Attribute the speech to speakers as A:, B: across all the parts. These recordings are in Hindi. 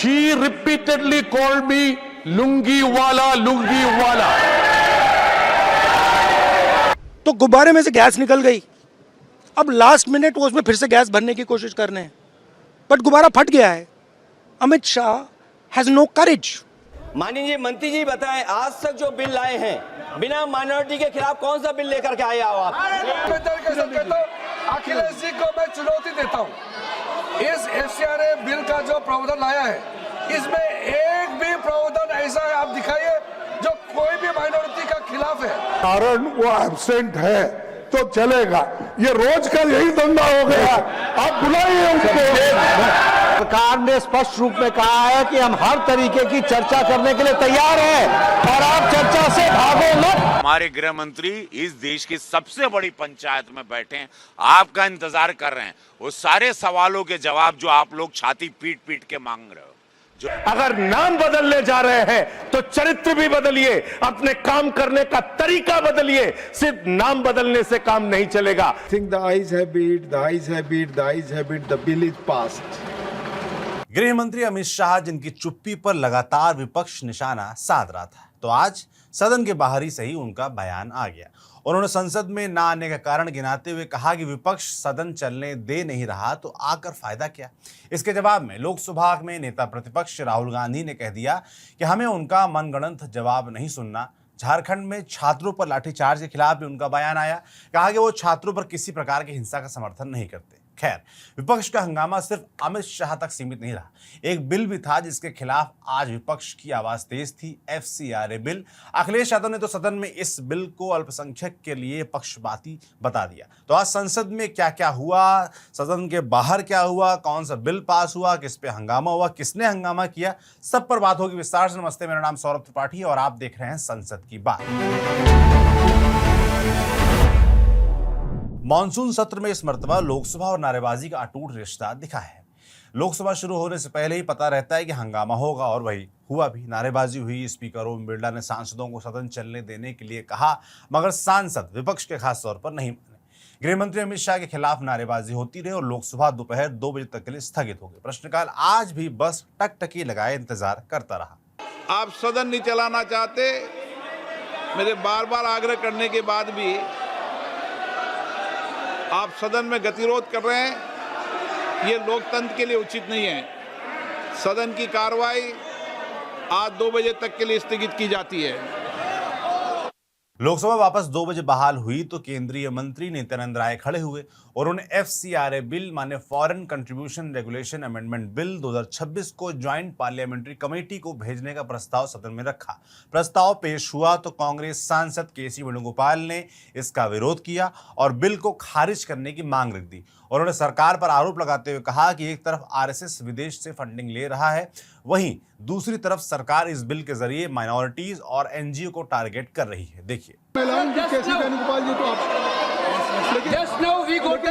A: She repeatedly called me lungi वाला।
B: तो गुब्बारे में से गैस निकल गई। अब लास्ट मिनट वो उसमें फिर से गैस भरने की कोशिश कर रहे हैं, बट गुब्बारा फट गया है। अमित शाह हैज नो करेज।
C: माननीय मंत्री जी बताएं, आज तक जो बिल लाए हैं बिना माइनॉरिटी के खिलाफ कौन सा बिल लेकर के आए हो आप?
D: अखिलेश जी को मैं चुनौती देता हूँ, इस एफसीआरए बिल का जो प्रावधान लाया है इसमें एक भी प्रावधान ऐसा है आप दिखाइए जो कोई भी माइनॉरिटी का खिलाफ है।
A: कारण वो एब्सेंट है तो चलेगा, ये रोज का यही धंधा हो गया। आप बुलाइए उनको।
E: सरकार ने स्पष्ट रूप में कहा है कि हम हर तरीके की चर्चा करने के लिए तैयार हैं और आप चर्चा से भागो मत।
F: हमारे गृह मंत्री इस देश की सबसे बड़ी पंचायत में बैठे हैं, आपका इंतजार कर रहे हैं। वो सारे सवालों के जवाब जो आप लोग छाती पीट पीट के मांग रहे हो।
A: अगर नाम बदलने जा रहे हैं तो चरित्र भी बदलिए, अपने काम करने का तरीका बदलिए। सिर्फ नाम बदलने से काम नहीं चलेगा।
G: think the ayes have it, the ayes have it, the ayes have it, the bill is passed.
H: गृह मंत्री अमित शाह, जिनकी चुप्पी पर लगातार विपक्ष निशाना साध रहा था, तो आज सदन के बाहर ही सही उनका बयान आ गया। उन्होंने संसद में ना आने का कारण गिनाते हुए कहा कि विपक्ष सदन चलने दे नहीं रहा तो आकर फायदा क्या। इसके जवाब में लोकसभा में नेता प्रतिपक्ष राहुल गांधी ने कह दिया कि हमें उनका मनगढ़ंत जवाब नहीं सुनना। झारखंड में छात्रों पर लाठीचार्ज के खिलाफ भी उनका बयान आया। कहा कि वो छात्रों पर किसी प्रकार की हिंसा का समर्थन नहीं करते। खैर, विपक्ष का हंगामा सिर्फ अमित शाह तक सीमित नहीं रहा। एक बिल भी था जिसके खिलाफ आज विपक्ष की आवाज तेज थी, एफसीआरए बिल। अखिलेश यादव ने तो सदन में इस बिल को अल्पसंख्यक के लिए पक्षपाती बता दिया। तो आज संसद में क्या क्या हुआ, सदन के बाहर क्या हुआ, कौन सा बिल पास हुआ, किस पे हंगामा हुआ, किसने हंगामा किया, सब पर बात होगी विस्तार से। नमस्ते, मेरा नाम सौरभ त्रिपाठी और आप देख रहे हैं संसद की बात। मॉनसून सत्र में इस मर्तबा लोकसभा और नारेबाजी का अटूट रिश्ता दिखा है। लोकसभा शुरू होने से पहले ही पता रहता है कि हंगामा होगा और वही हुआ भी। नारेबाजी हुई, स्पीकर ओम बिरला ने सांसदों को सदन चलने देने के लिए कहा, मगर सांसद विपक्ष के खास तौर पर नहीं माने। गृह मंत्री अमित शाह के खिलाफ नारेबाजी होती रही और लोकसभा दोपहर 2 बजे तक के लिए स्थगित हो गई। प्रश्नकाल आज भी बस टकटकी लगाए इंतजार करता रहा।
I: आप सदन नहीं चलाना चाहते, मेरे बार बार आग्रह करने के बाद भी आप सदन में गतिरोध कर रहे हैं, ये लोकतंत्र के लिए उचित नहीं है। सदन की कार्रवाई आज 2 बजे तक के लिए स्थगित की जाती है।
H: लोकसभा वापस 2 बजे बहाल हुई तो केंद्रीय मंत्री नित्यानंद राय खड़े हुए और उन्होंने एफसीआरए बिल माने foreign contribution regulation amendment bill 2026 को ज्वाइंट पार्लियामेंट्री कमेटी को भेजने का प्रस्ताव सदन में रखा। प्रस्ताव पेश हुआ तो कांग्रेस सांसद केसी वेणुगोपाल ने इसका विरोध किया और बिल को खारिज करने की मांग रख दी। उन्होंने सरकार पर आरोप लगाते हुए कहा कि एक तरफ आरएसएस विदेश से फंडिंग ले रहा है, वहीं दूसरी तरफ सरकार इस बिल के जरिए माइनॉरिटीज और एनजीओ को टारगेट कर रही है। देखिए,
D: Just now we got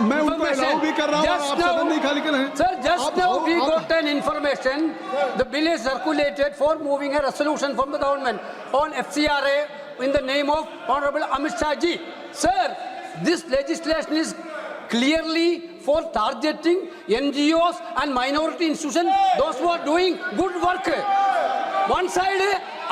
G: मैं उनको अलाउ भी कर रहा हूं, आप सदन नहीं खाली कर रहे हैं।
D: Sir, just now we got an information. The bill is circulated for moving a resolution from the government on FCRA in the name of Honorable Amit Shah ji. Sir, this legislation is clearly for targeting NGOs and minority institutions, those who are doing good work. One side,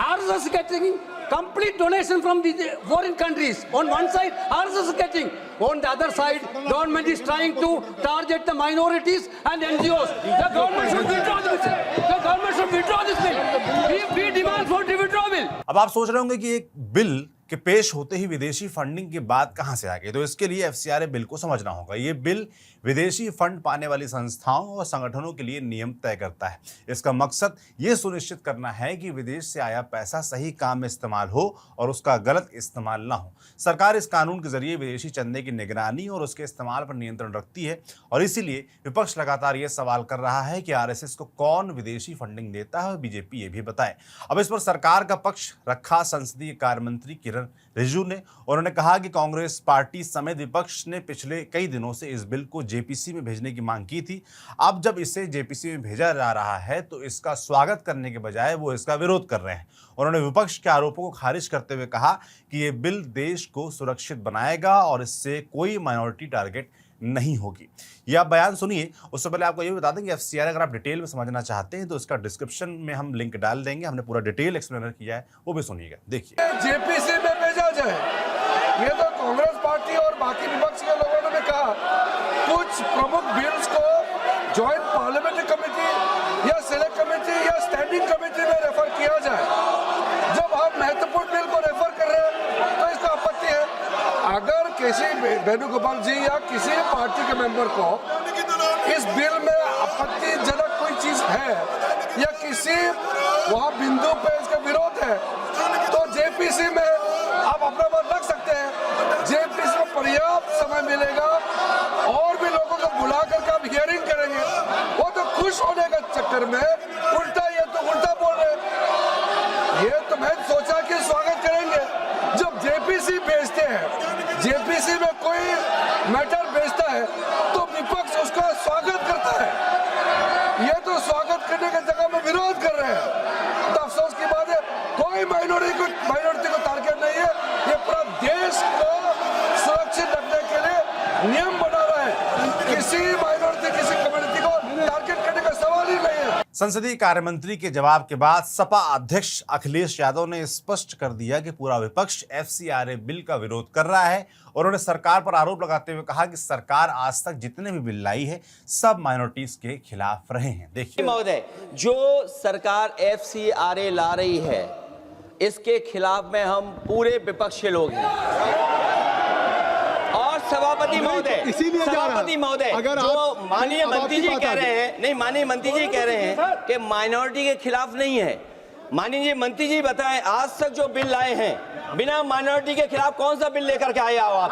D: RSS getting complete donation from the foreign countries. On one side, RSS is getting. On the other side, government is trying to target the minorities and NGOs. The government should withdraw this bill. The government should withdraw this bill. We demand for withdrawal.
H: अब आप सोच रहे होंगे कि एक बिल के पेश होते ही विदेशी फंडिंग की बात कहां से आ गई, तो इसके लिए एफसीआरए बिल को समझना होगा। ये बिल विदेशी फंड पाने वाली संस्थाओं और संगठनों के लिए नियम तय करता है। इसका मकसद ये सुनिश्चित करना है कि विदेश से आया पैसा सही काम में इस्तेमाल हो और उसका गलत इस्तेमाल ना हो। सरकार इस कानून के जरिए विदेशी चंदे की निगरानी और उसके इस्तेमाल पर नियंत्रण रखती है और इसीलिए विपक्ष लगातार ये सवाल कर रहा है कि आरएसएस को कौन विदेशी फंडिंग देता है और बीजेपी ये भी बताए। अब इस पर सरकार का पक्ष रखा संसदीय कार्य मंत्री किरण रिजिजू ने। उन्होंने कहा कि कांग्रेस पार्टी समेत विपक्ष ने पिछले कई दिनों से इस बिल को जेपीसी में भेजने की मांग की थी। अब जब इसे जेपीसी में भेजा जा रहा है तो इसका स्वागत करने के बजाय वो इसका विरोध कर रहे हैं। उन्होंने विपक्ष के आरोपों को खारिज करते हुए कहा कि ये बिल देश को सुरक्षित बनाएगा और इससे कोई माइनॉरिटी टारगेट नहीं होगी। ये आप बयान सुनिए। उससे पहले आपको ये भी बता दें कि एफसीआरए अगर आप डिटेल में समझना चाहते हैं तो इसका डिस्क्रिप्शन में हम लिंक डाल देंगे, हमने पूरा डिटेल एक्सप्लेनर किया है, वो भी सुनिएगा। देखिए,
G: जेपीसी में भेजा जाए, ये तो कांग्रेस पार्टी और बाकी विपक्ष के लोगों ने कहा कुछ प्रमुख बिल्स को ज्वाइंट पार्लियामेंट्री कमेटी या सिलेक्ट कमेटी या स्टैंडिंग कमेटी में रेफर किया जाए। जब हम महत्वपूर्ण बिल को रेफर कर रहे हैं तो इसका आपत्ति है। अगर किसी वेणुगोपाल जी या किसी पार्टी के मेंबर को इस बिल में आपत्तिजनक कोई चीज है या किसी वहां बिंदु पे इसका विरोध है तो जेपीसी में आप अपना मत रख सकते हैं। जेपीसी में पर्याप्त समय मिलेगा और भी लोगों को बुला करके आप हियरिंग करेंगे। वो तो खुश होने का चक्कर में उल्टा ये तो उल्टा बोल रहे हैं। ये तो मैं सोचा कि स्वागत करेंगे। जब जेपीसी भेजते हैं, जेपीसी में कोई मैटर भेजता है तो विपक्ष उसका स्वागत करता है। ये तो स्वागत करने की जगह में विरोध कर रहे हैं। तो अफसोस की बात है, कोई माइनॉरिटी को टारगेट नहीं है। ये पूरा देश को सुरक्षित रखने के लिए नियम बना रहा है। किसी माइनॉरिटी किसी कम्युनिटी को टारगेट करने का सवाल ही नहीं है।
H: संसदीय कार्य मंत्री के जवाब के बाद सपा अध्यक्ष अखिलेश यादव ने स्पष्ट कर दिया कि पूरा विपक्ष एफसीआरए बिल का विरोध कर रहा है और उन्होंने सरकार पर आरोप लगाते हुए कहा कि सरकार आज तक जितने भी बिल लाई है सब माइनॉरिटीज के खिलाफ रहे हैं। देखिए
C: महोदय, जो सरकार एफसीआरए ला रही है इसके खिलाफ में हम पूरे विपक्ष के लोग हैं। और सभापति महोदय,
G: अगर
C: जो माननीय मंत्री जी कह रहे हैं, नहीं माननीय मंत्री जी कह रहे हैं कि माइनॉरिटी के खिलाफ नहीं है। माननीय मंत्री जी बताएं, आज तक जो बिल लाए हैं बिना माइनॉरिटी के खिलाफ कौन सा बिल लेकर के आए हो आप?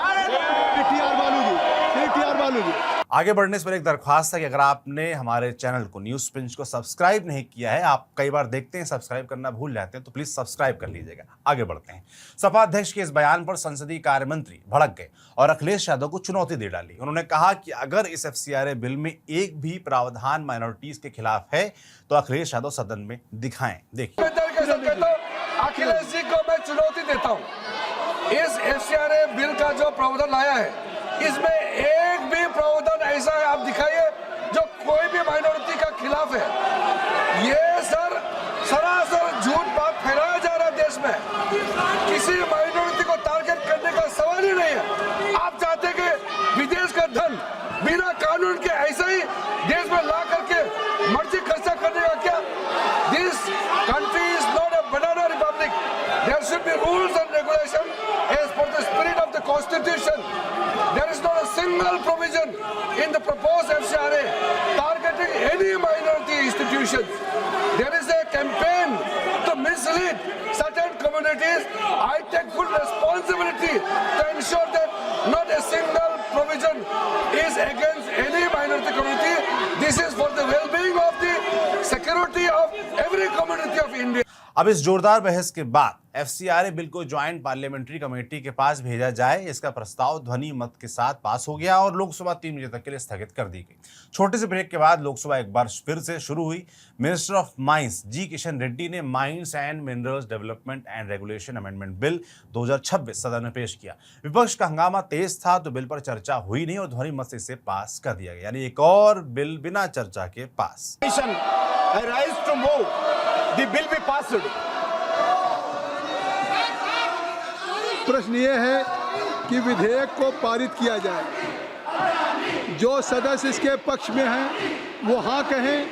H: आगे बढ़ने से पहले एक दरख्वास्त है कि अगर आपने हमारे चैनल को न्यूज पिंच को सब्सक्राइब नहीं किया है, आप कई बार देखते हैं सब्सक्राइब करना भूल जाते हैं, तो प्लीज सब्सक्राइब कर लीजिएगा। आगे बढ़ते हैं। सपा अध्यक्ष के इस बयान पर संसदीय कार्य मंत्री भड़क गए और अखिलेश यादव को चुनौती दे डाली। उन्होंने कहा कि अगर इस एफसीआरए बिल में एक भी प्रावधान माइनॉरिटीज के खिलाफ है तो अखिलेश यादव सदन में दिखाएं। देखिए,
G: अखिलेश जी को मैं चुनौती देता हूँ। इस एफसीआरए बिल का जो प्रावधान लाया है इसमें एक भी प्रावधान ऐसा है आप दिखाइए जो कोई भी माइनॉरिटी का खिलाफ है। ये सरासर झूठ बात फैलाया जा रहा है देश में। किसी माइनॉरिटी को टारगेट करने का सवाल ही नहीं है। आप चाहते कि विदेश का धन बिना कानून के ऐसा ही देश में ला करके मर्जी खर्चा करने का क्या? This country is not a banana republic. There should be rules and regulation as per the spirit of the constitution. There is not a single provision in the proposed FCRA targeting any minority institutions. There is a campaign to mislead certain communities. I take full responsibility to ensure that not a single provision is against any minority community. This is for the well-being of the security of every community of India.
H: अब इस जोरदार बहस के बाद एफसीआरए बिल को ज्वाइंट पार्लियामेंट्री कमेटी के पास भेजा जाए, इसका प्रस्ताव ध्वनि मत के साथ पास हो गया और लोकसभा 3 बजे तक के लिए स्थगित कर दी गई। छोटे से ब्रेक के बाद लोकसभा एक बार फिर से शुरू हुई। मिनिस्टर ऑफ माइंस जी किशन रेड्डी ने mines and minerals development and regulation amendment bill 2026 सदन में पेश किया। विपक्ष का हंगामा तेज था तो बिल पर चर्चा हुई नहीं और ध्वनि मत से इसे पास कर दिया गया, यानी एक और बिल बिना चर्चा के पास।
G: प्रश्न ये है कि विधेयक को पारित किया जाए। जो सदस्य इसके पक्ष में हैं वो हाँ कहें,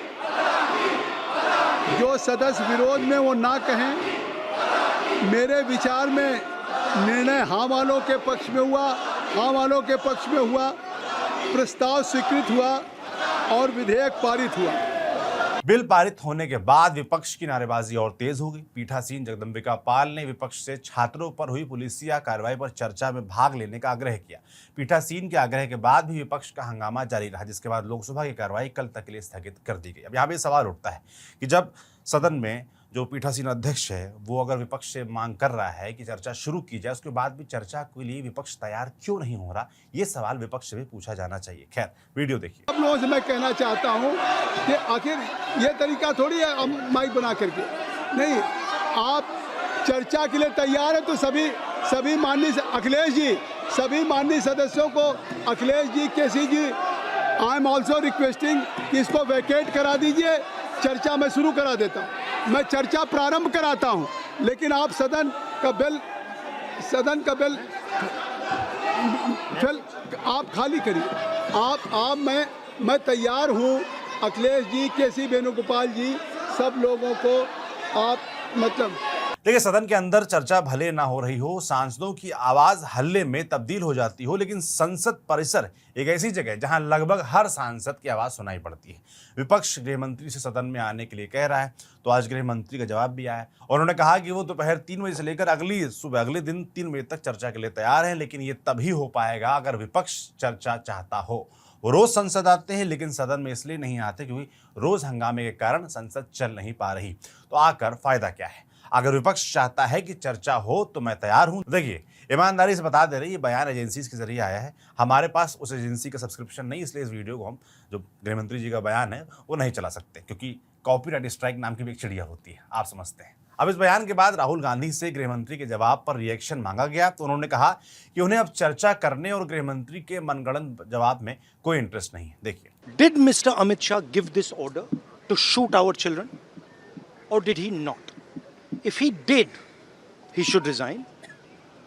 G: जो सदस्य विरोध में वो ना कहें। मेरे विचार में निर्णय हाँ वालों के पक्ष में हुआ, हाँ वालों के पक्ष में हुआ, प्रस्ताव स्वीकृत हुआ और विधेयक पारित हुआ।
H: बिल पारित होने के बाद विपक्ष की नारेबाजी और तेज हो गई। पीठासीन जगदम्बिका पाल ने विपक्ष से छात्रों पर हुई पुलिसिया कार्रवाई पर चर्चा में भाग लेने का आग्रह किया। पीठासीन के आग्रह के बाद भी विपक्ष का हंगामा जारी रहा, जिसके बाद लोकसभा की कार्रवाई कल तक के लिए स्थगित कर दी गई। अब यहाँ पे सवाल उठता है कि जब सदन में जो पीठासीन अध्यक्ष है वो अगर विपक्ष से मांग कर रहा है कि चर्चा शुरू की जाए, उसके बाद भी चर्चा के लिए विपक्ष तैयार क्यों नहीं हो रहा, ये सवाल विपक्ष से भी पूछा जाना चाहिए। खैर, वीडियो देखिए।
G: आप लोगों से मैं कहना चाहता हूं कि आखिर ये तरीका थोड़ी है माइक बना करके, नहीं, आप चर्चा के लिए तैयार है तो सभी माननीय अखिलेश जी
J: सभी माननीय सदस्यों को, अखिलेश जी, केसी जी, आई एम ऑल्सो रिक्वेस्टिंग कि इसको वैकेट करा दीजिए, चर्चा मैं शुरू करा देता हूँ, मैं चर्चा प्रारंभ कराता हूँ, लेकिन आप सदन का बिल आप खाली करिए। मैं तैयार हूँ, अखिलेश जी, केसी वेणुगोपाल जी, सब लोगों को आप
H: देखिए, सदन के अंदर चर्चा भले ना हो रही हो, सांसदों की आवाज हल्ले में तब्दील हो जाती हो, लेकिन संसद परिसर एक ऐसी जगह है जहां लगभग हर सांसद की आवाज सुनाई पड़ती है। विपक्ष गृह मंत्री से सदन में आने के लिए कह रहा है, तो आज गृह मंत्री का जवाब भी आया और उन्होंने कहा कि वो दोपहर 3 बजे से लेकर अगले दिन 3 बजे तक चर्चा के लिए तैयार हैं, लेकिन ये तभी हो पाएगा अगर विपक्ष चर्चा चाहता हो। वो रोज संसद आते हैं, लेकिन सदन में इसलिए नहीं आते क्योंकि रोज हंगामे के कारण संसद चल नहीं पा रही। तो आकर फायदा क्या है? अगर विपक्ष चाहता है कि चर्चा हो तो मैं तैयार हूं। देखिए, ईमानदारी से बता दे रही, ये बयान एजेंसीज के जरिए आया है। हमारे पास उस एजेंसी का सब्सक्रिप्शन नहीं, इसलिए इस वीडियो को हम, जो गृहमंत्री जी का बयान है, वो नहीं चला सकते, क्योंकि कॉपीराइट स्ट्राइक नाम की भी एक चिड़िया होती है, आप समझते हैं। अब इस बयान के बाद राहुल गांधी से गृहमंत्री के जवाब पर रिएक्शन मांगा गया, तो उन्होंने कहा कि उन्हें अब चर्चा करने और गृहमंत्री के मनगढ़ंत जवाब में कोई इंटरेस्ट नहीं है। देखिए,
B: did mister Amit Shah give this order to shoot our children और did he not? If he did, he should resign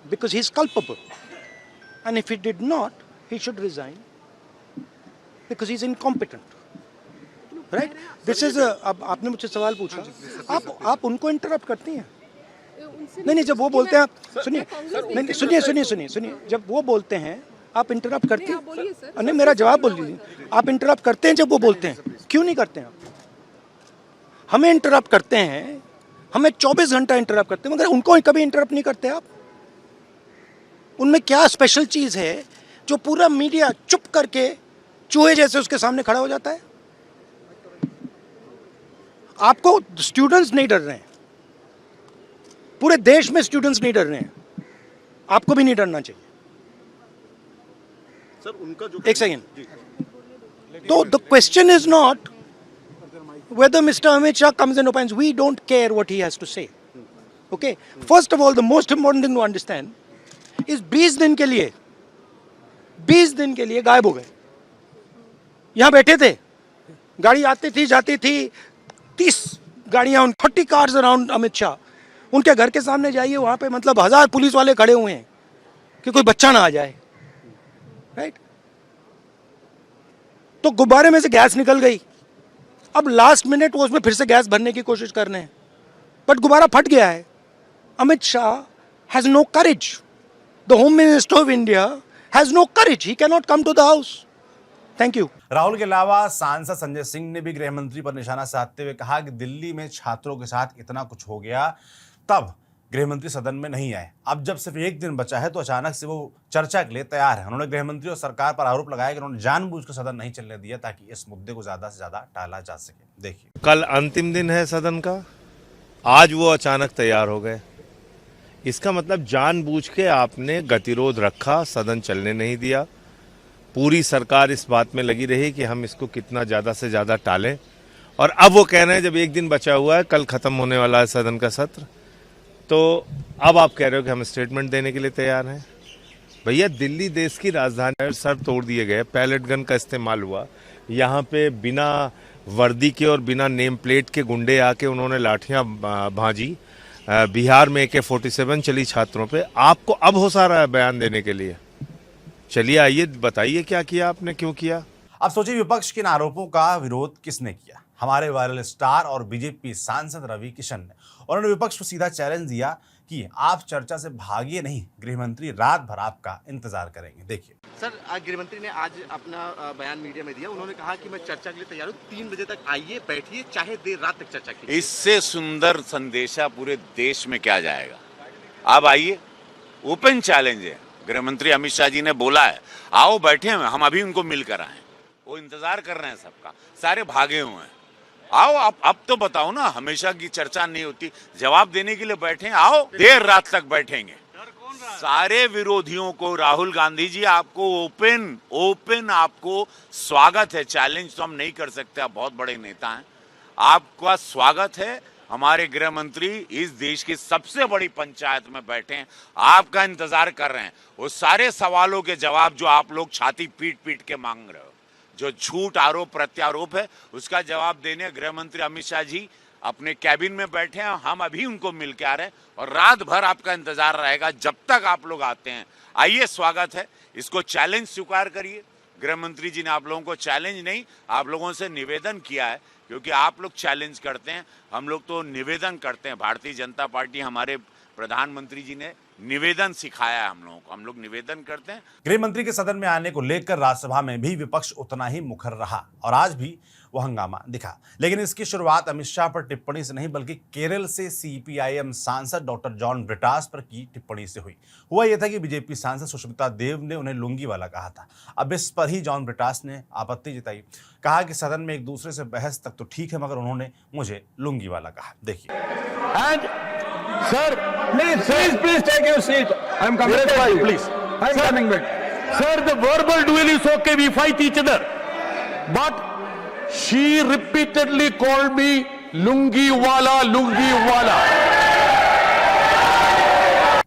B: because he is culpable. And if he did not, he should resign because he is incompetent. Right? This is अब आपने मुझसे सवाल पूछा, आप उनको इंटरप्ट करती हैं। नहीं, जब वो बोलते हैं, सुनिए, जब वो बोलते हैं आप इंटरप्ट करते हैं। नहीं, मेरा जवाब बोल लीजिए। आप इंटरप्ट करते हैं जब वो बोलते हैं, क्यों नहीं करते हैं आप? हमें इंटरप्ट करते हैं, हमें 24 घंटा इंटरप्ट करते हैं, मगर उनको कभी इंटरप्ट नहीं करते आप। उनमें क्या स्पेशल चीज है जो पूरा मीडिया चुप करके चूहे जैसे उसके सामने खड़ा हो जाता है? आपको स्टूडेंट्स नहीं डर रहे हैं, पूरे देश में स्टूडेंट्स नहीं डर रहे हैं, आपको भी नहीं डरना चाहिए।
E: सर, उनका जो
B: एक सेकेंड, तो the question is not whether Mr. Amit Shah comes and opines. We don't care what he has to say. Okay? First of all, the most important thing to understand is 20 दिन के लिए गायब हो गए। यहाँ बैठे थे, गाड़ी आती थी जाती थी, 30 गाड़ियाँ, 40 cars around अमित शाह। उनके घर के सामने जाइए, वहाँ पे मतलब 1000 पुलिस वाले खड़े हुए हैं कि कोई बच्चा ना आ जाए। राइट? तो गुब्बारे में से गैस निकल गई, अब लास्ट मिनट वो उसमें फिर से गैस भरने की कोशिश कर रहे हैं, बट गुब्बारा फट गया है। Amit Shah has no courage, the home minister of India has no courage, he can not come to the house. Thank you.
H: Rahul के अलावा सांसद संजय सिंह ने भी गृह मंत्री पर निशाना साधते हुए कहा कि दिल्ली में छात्रों के साथ इतना कुछ हो गया, तब गृहमंत्री सदन में नहीं आए। अब जब सिर्फ एक दिन बचा है तो अचानक से वो चर्चा के लिए तैयार है। उन्होंने गृहमंत्री और सरकार पर आरोप लगाया कि उन्होंने जानबूझकर सदन नहीं चलने दिया ताकि इस मुद्दे को ज्यादा से ज्यादा टाला जा सके। देखिए,
K: कल अंतिम दिन है सदन का, आज वो अचानक तैयार हो गए। इसका मतलब जानबूझ के आपने गतिरोध रखा, सदन चलने नहीं दिया। पूरी सरकार इस बात में लगी रही कि हम इसको कितना ज्यादा से ज्यादा टालें, और अब वो कह रहे हैं जब एक दिन बचा हुआ है, कल खत्म होने वाला है सदन का सत्र, तो अब आप कह रहे हो कि हम स्टेटमेंट देने के लिए तैयार हैं। भैया, दिल्ली देश की राजधानी, सर तोड़ दिए गए, पैलेट गन का इस्तेमाल हुआ, यहाँ पे बिना वर्दी के और बिना नेम प्लेट के गुंडे आके उन्होंने लाठियाँ भांजी, बिहार में AK-47 चली छात्रों पे। आपको अब हो सा रहा है बयान देने के लिए? चलिए आइए बताइए क्या किया आपने, क्यों किया?
H: अब सोचिए, विपक्ष के इन आरोपों का विरोध किसने किया? हमारे वायरल स्टार और बीजेपी सांसद रवि किशन ने। और उन्होंने विपक्ष को सीधा चैलेंज दिया कि आप चर्चा से भागिए नहीं, गृहमंत्री रात भर आपका इंतजार करेंगे। देखिए
E: सर, गृहमंत्री ने आज अपना बयान मीडिया में दिया। उन्होंने कहा कि मैं चर्चा के लिए तैयार हूँ, 3 बजे तक आइए, बैठिए, चाहे देर रात तक चर्चा कीजिए।
F: इससे सुंदर संदेशा पूरे देश में क्या जाएगा? आप आइए, ओपन चैलेंज है। गृहमंत्री अमित शाह जी ने बोला है, आओ बैठे हैं, हम अभी उनको मिलकर आए। वो इंतजार कर रहे हैं सबका, सारे भागे हुए हैं। आओ, आप अब तो बताओ ना, हमेशा की चर्चा नहीं होती, जवाब देने के लिए बैठे हैं, आओ, देर रात तक बैठेंगे। सारे विरोधियों को, राहुल गांधी जी, आपको ओपन आपको स्वागत है। चैलेंज तो हम नहीं कर सकते, आप बहुत बड़े नेता हैं, आपका स्वागत है। हमारे गृह मंत्री इस देश की सबसे बड़ी पंचायत में बैठे हैं, आपका इंतजार कर रहे हैं। वो सारे सवालों के जवाब जो आप लोग छाती पीट पीट के मांग रहे हो, जो झूठ आरोप प्रत्यारोप है, उसका जवाब देने गृह मंत्री अमित शाह जी अपने कैबिन में बैठे हैं। हम अभी उनको मिल के आ रहे हैं और रात भर आपका इंतजार रहेगा जब तक आप लोग आते हैं। आइए, स्वागत है, इसको चैलेंज स्वीकार करिए। गृह मंत्री जी ने आप लोगों को चैलेंज नहीं, आप लोगों से निवेदन किया है, क्योंकि आप लोग चैलेंज करते हैं, हम लोग तो निवेदन करते हैं। भारतीय जनता पार्टी, हमारे प्रधानमंत्री जी ने निवेदन सिखाया है हम लोगों को, हम लोग निवेदन करते हैं।
H: गृह मंत्री के सदन में आने को लेकर राज्यसभा में भी विपक्ष उतना ही मुखर रहा और आज भी वो हंगामा दिखा। लेकिन इसकी शुरुआत अमित शाह पर टिप्पणी से नहीं, बल्कि केरल से सीपीआईएम सांसद डॉक्टर जॉन ब्रिटास पर की टिप्पणी से हुई। हुआ यह था कि बीजेपी सांसद सुष्मिता देव ने उन्हें लुंगी वाला कहा था। अब इस पर ही जॉन ब्रिटास ने आपत्ति जताई, कहा कि सदन में एक दूसरे से बहस तक तो ठीक है, मगर उन्होंने मुझे लुंगी वाला कहा। देखिए।
E: Sir, please take your seat. I'm coming back. Please. I'm coming back.
A: Sir, the verbal duel is okay, we fight each other. But she repeatedly called me lungi wala, lungi wala.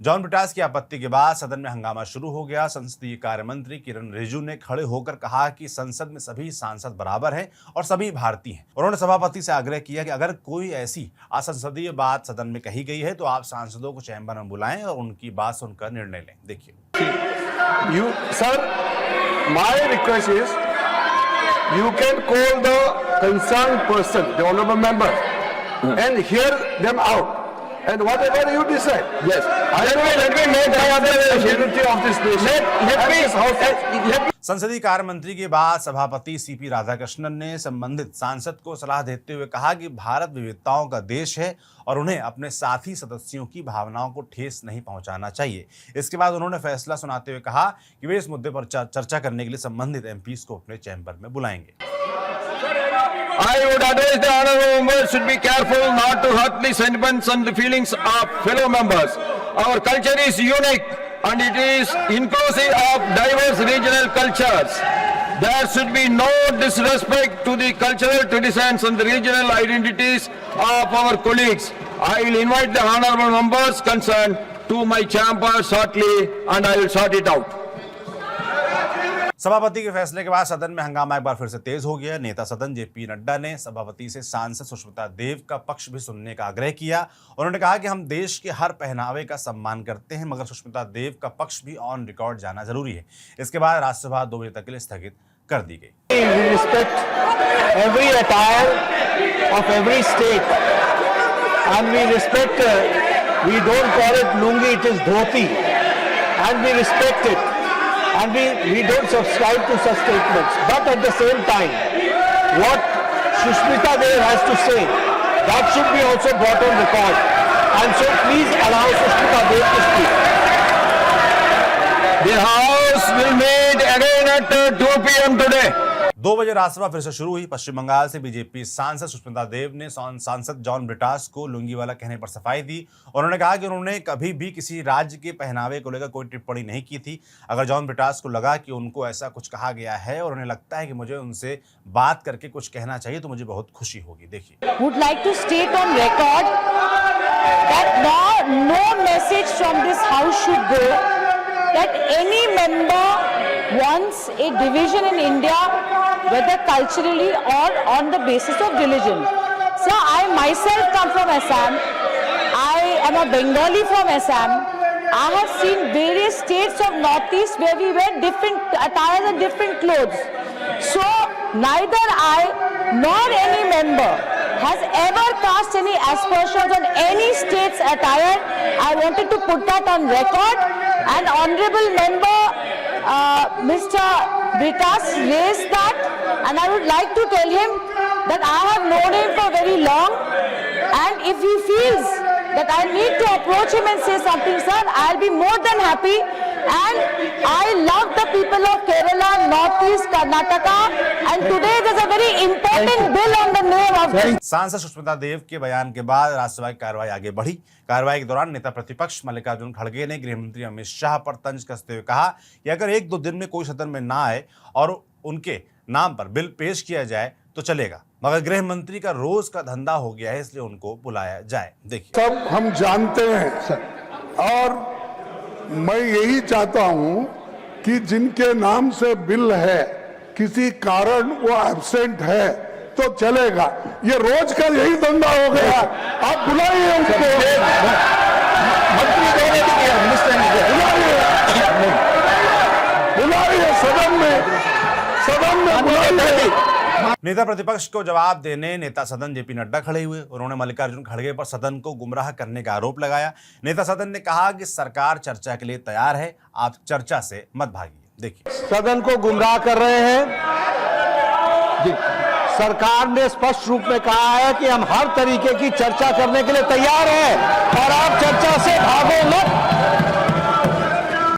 H: John Brittas की आपत्ति के बाद सदन में हंगामा शुरू हो गया। संसदीय कार्य मंत्री किरण रिजिजू ने खड़े होकर कहा कि संसद में सभी सांसद बराबर हैं और सभी भारतीय हैं। उन्होंने सभापति से आग्रह किया कि अगर कोई ऐसी असंसदीय बात सदन में कही गई है तो आप सांसदों को चैम्बर में बुलाएं और उनकी बात सुनकर निर्णय लें। देखिए।
E: You, sir, my request is, you can call the concerned person, the honorable member, and hear them out. And whatever you decide, yes. Let me make my observation of this nation. Let me.
H: संसदीय कार्य मंत्री के बाद सभापति सीपी राधाकृष्णन ने संबंधित सांसद को सलाह देते हुए कहा कि भारत विविधताओं का देश है और उन्हें अपने साथी सदस्यों की भावनाओं को ठेस नहीं पहुंचाना चाहिए। इसके बाद उन्होंने फैसला सुनाते हुए कहा कि वे इस मुद्दे पर चर्चा करने के लिए संबंधित एमपीज को अपने चैम्बर में बुलाएंगे।
E: I would advise the honorable members should be careful not to hurt the sentiments and the feelings of fellow members. Our culture is unique and it is inclusive of diverse regional cultures. There should be no disrespect to the cultural traditions and the regional identities of our colleagues. I will invite the honorable members concerned to my chamber shortly and I will sort it out.
H: सभापति के फैसले के बाद सदन में हंगामा एक बार फिर से तेज हो गया। नेता सदन जेपी नड्डा ने सभापति से सांसद सुष्मिता देव का पक्ष भी सुनने का आग्रह किया। उन्होंने कहा कि हम देश के हर पहनावे का सम्मान करते हैं, मगर सुष्मिता देव का पक्ष भी ऑन रिकॉर्ड जाना जरूरी है। इसके बाद राज्यसभा 2 बजे तक के लिए स्थगित कर दी गई।
E: We respect every attire of every state and we respect, we don't call it lungi, it is dhoti, and we respect it. And we don't subscribe to such statements. But at the same time, what Sushmita Dev has to say, that should be also brought on record. And so please allow Sushmita Dev to speak. The House will meet again at 2 p.m. today.
H: 2 बजे राज्यसभा फिर से शुरू हुई। पश्चिम बंगाल से बीजेपी सांसद सुष्मिता देव ने सांसद जॉन ब्रिटास को लुंगी वाला कहने पर सफाई दी। उन्होंने कहा कि उन्होंने कभी भी किसी राज्य के पहनावे को लेकर कोई टिप्पणी नहीं की थी। अगर जॉन ब्रिटास को लगा कि उनको ऐसा कुछ कहा गया है और उन्हें लगता है कि मुझे उनसे बात करके कुछ कहना चाहिए तो मुझे बहुत खुशी होगी। देखिए।
L: Would like to state on record that no message from this house should go that any member wants a division in India, whether culturally or on the basis of religion. So I myself come from Assam. I am a Bengali from Assam. I have seen various states of Northeast where we wear different attires and different clothes. So neither I nor any member has ever cast any aspersions on any state's attire. I wanted to put that on record. And honorable member Mr. Britas raised that, and I would like to tell him that I have known him for very long, and if he feels that I need to approach him and say something, sir, I'll be more than happy. And I love the people of Kerala, Northeast, Karnataka, and today there's a very important bill on the name of.
H: सांसद सुष्मिता देव के बयान के बाद राज्यसभा की कार्रवाई आगे बढ़ी। कार्रवाई के दौरान नेता प्रतिपक्ष मल्लिकार्जुन खड़गे ने गृह मंत्री अमित शाह पर तंज कसते हुए कहा कि अगर 1-2 दिन में कोई सदन में ना आए और उनके नाम पर बिल पेश किया जाए तो चलेगा, मगर गृह मंत्री का रोज का धंधा हो गया है, इसलिए उनको बुलाया जाए। देखिए,
G: सब हम जानते हैं सर, और मैं यही चाहता हूं कि जिनके नाम से बिल है, किसी कारण वो एब्सेंट है तो चलेगा। ये रोज का यही धंधा हो गया। आप बुलाइए उनको, मंत्री बुलाइए सदन में बुलाइए।
H: नेता प्रतिपक्ष को जवाब देने नेता सदन जेपी नड्डा खड़े हुए। उन्होंने मल्लिकार्जुन खड़गे पर सदन को गुमराह करने का आरोप लगाया। नेता सदन ने कहा कि सरकार चर्चा के लिए तैयार है, आप चर्चा से मत भागिए। देखिए,
E: सदन को गुमराह कर रहे हैं जी। सरकार ने स्पष्ट रूप में कहा है कि हम हर तरीके की चर्चा करने के लिए तैयार हैं और आप चर्चा से भागो मत।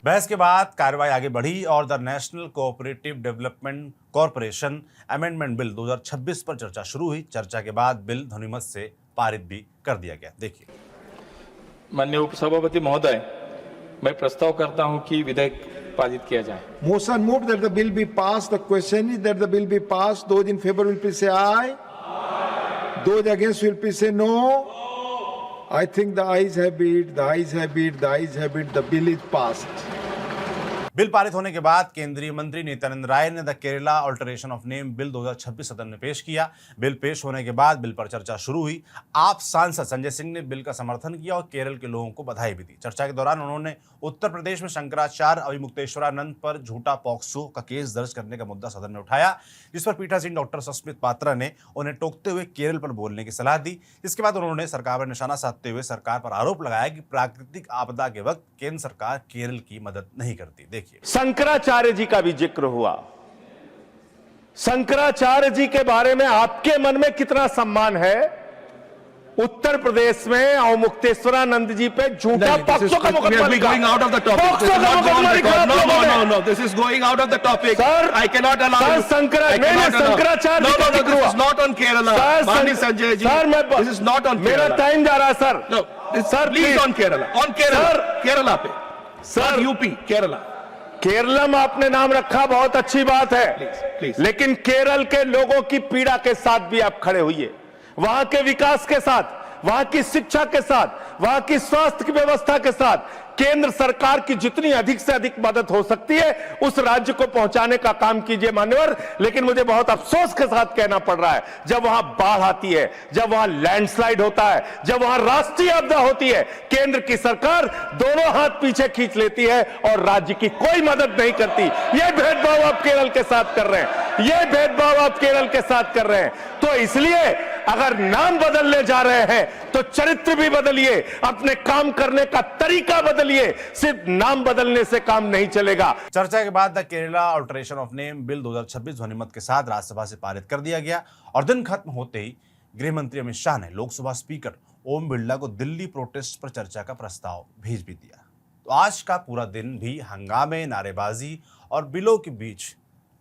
H: बहस के बाद कार्रवाई आगे बढ़ी और the national cooperative development corporation amendment bill 2026 पर चर्चा शुरू हुई। चर्चा के बाद बिल ध्वनिमत से पारित भी कर दिया गया। देखिए,
M: माननीय उपसभापति महोदय, मैं प्रस्ताव करता हूं कि विधेयक पारित किया जाए।
G: Motion moved that the bill be passed. The question is that the bill be passed. Those in favor will please say aye. Those against will please say no. I think the ayes have it. The ayes have it. The ayes have it. The bill is passed.
H: Bill पारित होने के बाद केंद्रीय मंत्री नित्यानंद राय ने the Kerala alteration of name bill 2026 सदन में पेश किया। बिल पेश होने के बाद बिल पर चर्चा शुरू हुई। आप सांसद संजय सिंह ने बिल का समर्थन किया और केरल के लोगों को बधाई भी दी। चर्चा के दौरान उन्होंने उत्तर प्रदेश में शंकराचार्य अभिमुक्तेश्वरानंद पर झूठा पॉक्सो का केस दर्ज करने का मुद्दा सदन में उठाया, जिस पर पीठासीन डॉक्टर सस्मित पात्रा ने उन्हें टोकते हुए केरल पर बोलने की सलाह दी। इसके बाद उन्होंने सरकार पर निशाना साधते हुए सरकार पर आरोप लगाया कि प्राकृतिक आपदा के वक्त केंद्र सरकार केरल की मदद नहीं करती। देखिए,
A: शंकराचार्य जी का भी जिक्र हुआ। शंकराचार्य जी के बारे में आपके मन में कितना सम्मान है? उत्तर प्रदेश में अवमुक्तेश्वरानंद जी पे झूठा पॉक्सो का मुकदमा लिखा।
E: This is going out of the topic.
A: Sir,
E: I cannot allow you.
A: Shankaracharya ji का जिक्र हुआ।
E: This is not on Kerala. माननीय Sanjay ji, this is not on Kerala.
A: मेरा टाइम जा रहा है sir.
E: No,
A: sir
E: please on Kerala. On Kerala. Kerala पे।
A: Sir,
E: UP, Kerala.
A: केरला में आपने नाम रखा, बहुत अच्छी बात है।
E: Please.
A: लेकिन केरल के लोगों की पीड़ा के साथ भी आप खड़े हुइए, वहां के विकास के साथ, वहां की शिक्षा के साथ, वहां की स्वास्थ्य की व्यवस्था के साथ केंद्र सरकार की जितनी अधिक से अधिक मदद हो सकती है उस राज्य को पहुंचाने का काम कीजिए मान्यवर। लेकिन मुझे बहुत अफसोस के साथ कहना पड़ रहा है, जब वहां बाढ़ आती है, जब वहां लैंडस्लाइड होता है, जब वहां राष्ट्रीय आपदा होती है, केंद्र की सरकार दोनों हाथ पीछे खींच लेती है और राज्य की कोई मदद नहीं करती। यह भेदभाव आप केरल के साथ कर रहे हैं, यह भेदभाव आप केरल के साथ कर रहे हैं। तो इसलिए अगर नाम बदलने जा रहे हैं तो चरित्र भी बदलिए, अपने काम करने का तरीका बदलिए, सिर्फ नाम बदलने से काम नहीं चलेगा।
H: चर्चा के बाद the Kerala alteration of name bill 2026 ध्वनिमत के साथ राज्यसभा से पारित कर दिया गया और दिन खत्म होते ही गृह मंत्री अमित शाह ने लोकसभा स्पीकर ओम बिरला को दिल्ली प्रोटेस्ट पर चर्चा का प्रस्ताव भेज भी दिया। तो आज का पूरा दिन भी हंगामे, नारेबाजी और बिलों के बीच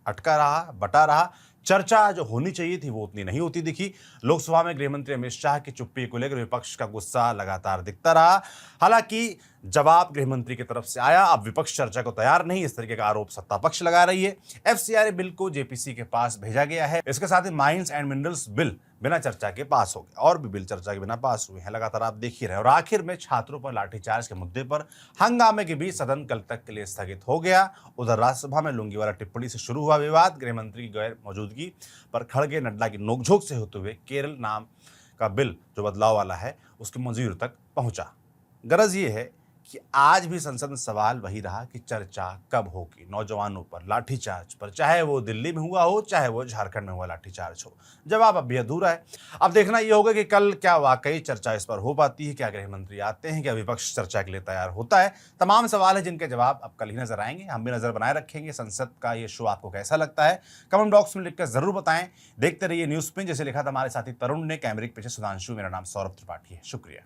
H: अटका रहा, बटा रहा। चर्चा जो होनी चाहिए थी वो उतनी नहीं होती दिखी। लोकसभा में गृह मंत्री अमित शाह की चुप्पी को लेकर विपक्ष का गुस्सा लगातार दिखता रहा। हालांकि जवाब गृह मंत्री की तरफ से आया, अब विपक्ष चर्चा को तैयार नहीं, इस तरीके का आरोप सत्ता पक्ष लगा रही है। FCRA बिल को जेपीसी के पास भेजा गया है। इसके साथ ही माइंस एंड मिनरल्स बिल बिना चर्चा के पास हो गया और भी बिल चर्चा के बिना पास हुए हैं, लगातार आप देख ही रहे। और आखिर में छात्रों पर लाठीचार्ज के मुद्दे पर हंगामे के बीच सदन कल तक के लिए स्थगित हो गया। उधर राज्यसभा में लुंगीवाला टिप्पणी से शुरू हुआ विवाद। गृह मंत्री की गैर मौजूदगी पर खड़गे नड्डा की नोकझोंक से होते हुए केरल नाम का बिल जो बदलाव वाला है उसकी मंजूरी तक पहुंचा। गरज ये है कि आज भी संसद में सवाल वही रहा कि चर्चा कब होगी नौजवानों पर लाठीचार्ज पर, चाहे वो दिल्ली में हुआ हो, चाहे वो झारखंड में हुआ लाठीचार्ज हो। जवाब अब भी अधूरा है। अब देखना ये होगा कि कल क्या वाकई चर्चा इस पर हो पाती है, क्या गृह मंत्री आते हैं, क्या विपक्ष चर्चा के लिए तैयार होता है। तमाम सवाल है जिनके जवाब अब कल ही नजर आएंगे। हम भी नजर बनाए रखेंगे। संसद का ये शो आपको कैसा लगता है कमेंट बॉक्स में लिखकर जरूर बताएं। देखते रहिए न्यूज़ पिन, जैसे लिखा था हमारे साथी तरुण ने, कैमरे के पीछे सुधांशु, मेरा नाम सौरभ त्रिपाठी है। शुक्रिया।